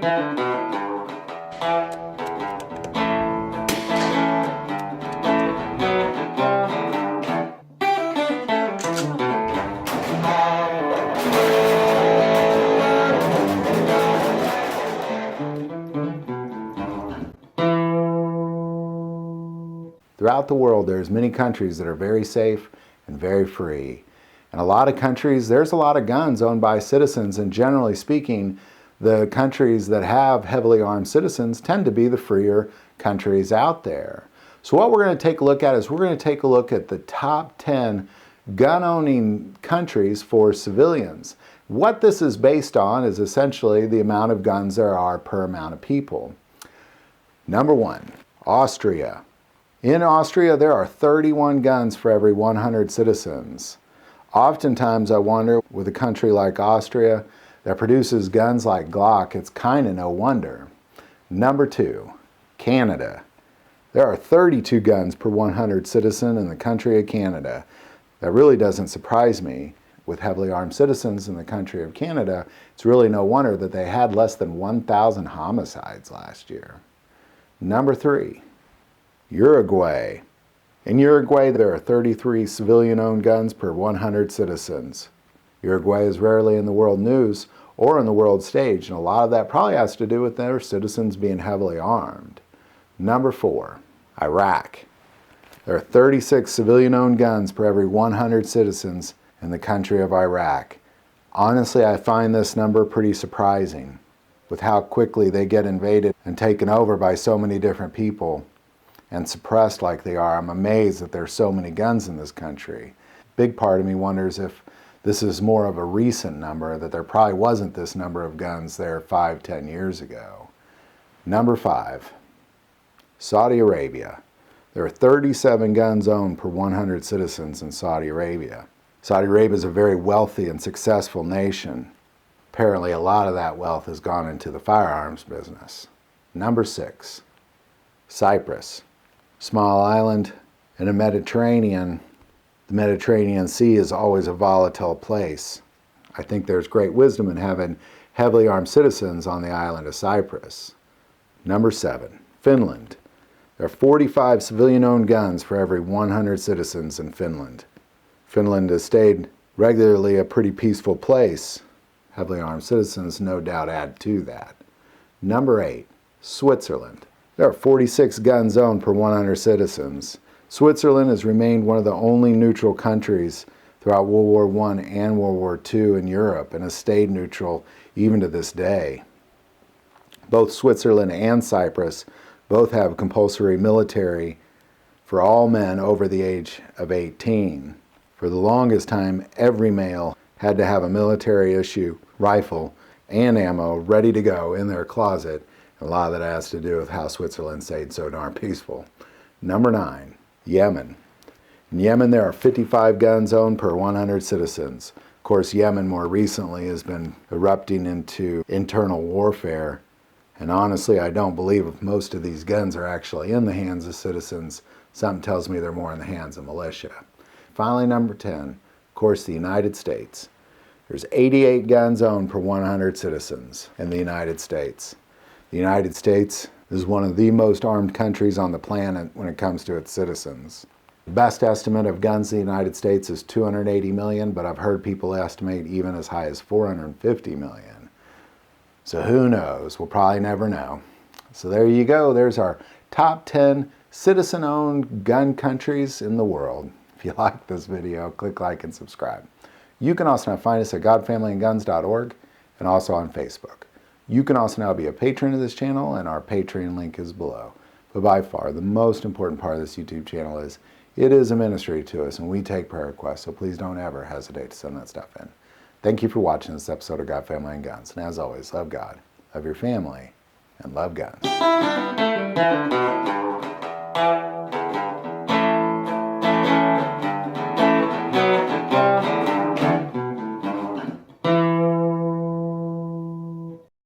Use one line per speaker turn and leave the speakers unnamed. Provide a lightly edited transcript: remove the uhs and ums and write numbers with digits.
Throughout the world, there's many countries that are very safe and very free. In a lot of countries, there's a lot of guns owned by citizens, and generally speaking, the countries that have heavily armed citizens tend to be the freer countries out there. So what we're going to take a look at is we're going to take a look at the top 10 gun-owning countries for civilians. What this is based on is essentially the amount of guns there are per amount of people. Number 1, Austria. In Austria, there are 31 guns for every 100 citizens. Oftentimes, I wonder, with a country like Austria that produces guns like Glock, it's kind of no wonder. Number 2, Canada. There are 32 guns per 100 citizen in the country of Canada. That really doesn't surprise me. With heavily armed citizens in the country of Canada, it's really no wonder that they had less than 1,000 homicides last year. Number 3, Uruguay. In Uruguay, there are 33 civilian-owned guns per 100 citizens. Uruguay is rarely in the world news or on the world stage, and a lot of that probably has to do with their citizens being heavily armed. Number 4, Iraq. There are 36 civilian-owned guns per every 100 citizens in the country of Iraq. Honestly, I find this number pretty surprising, with how quickly they get invaded and taken over by so many different people and suppressed like they are. I'm amazed that there's so many guns in this country. Big part of me wonders if this is more of a recent number, that there probably wasn't this number of guns there 5-10 years ago. Number 5, Saudi Arabia. There are 37 guns owned per 100 citizens in Saudi Arabia. Saudi Arabia is a very wealthy and successful nation. Apparently a lot of that wealth has gone into the firearms business. Number 6, Cyprus. Small island in the Mediterranean. The Mediterranean Sea is always a volatile place. I think there's great wisdom in having heavily armed citizens on the island of Cyprus. Number 7, Finland. There are 45 civilian-owned guns for every 100 citizens in Finland. Finland has stayed regularly a pretty peaceful place. Heavily armed citizens no doubt add to that. Number 8, Switzerland. There are 46 guns owned per 100 citizens. Switzerland has remained one of the only neutral countries throughout World War I and World War II in Europe, and has stayed neutral even to this day. Both Switzerland and Cyprus both have compulsory military for all men over the age of 18. For the longest time, every male had to have a military issue rifle and ammo ready to go in their closet. A lot of that has to do with how Switzerland stayed so darn peaceful. Number 9, Yemen. In Yemen, there are 55 guns owned per 100 citizens. Of course, Yemen more recently has been erupting into internal warfare. And honestly, I don't believe most of these guns are actually in the hands of citizens. Something tells me they're more in the hands of militia. Finally, number 10, of course, the United States. There's 88 guns owned per 100 citizens in the United States. The United States is one of the most armed countries on the planet when it comes to its citizens. The best estimate of guns in the United States is 280 million, but I've heard people estimate even as high as 450 million. So who knows? We'll probably never know. So there you go. There's our top 10 citizen-owned gun countries in the world. If you like this video, click like and subscribe. You can also now find us at godfamilyandguns.org and also on Facebook. You can also now be a patron of this channel, and our Patreon link is below. But by far, the most important part of this YouTube channel is it is a ministry to us, and we take prayer requests, so please don't ever hesitate to send that stuff in. Thank you for watching this episode of God, Family, and Guns. And as always, love God, love your family, and love guns.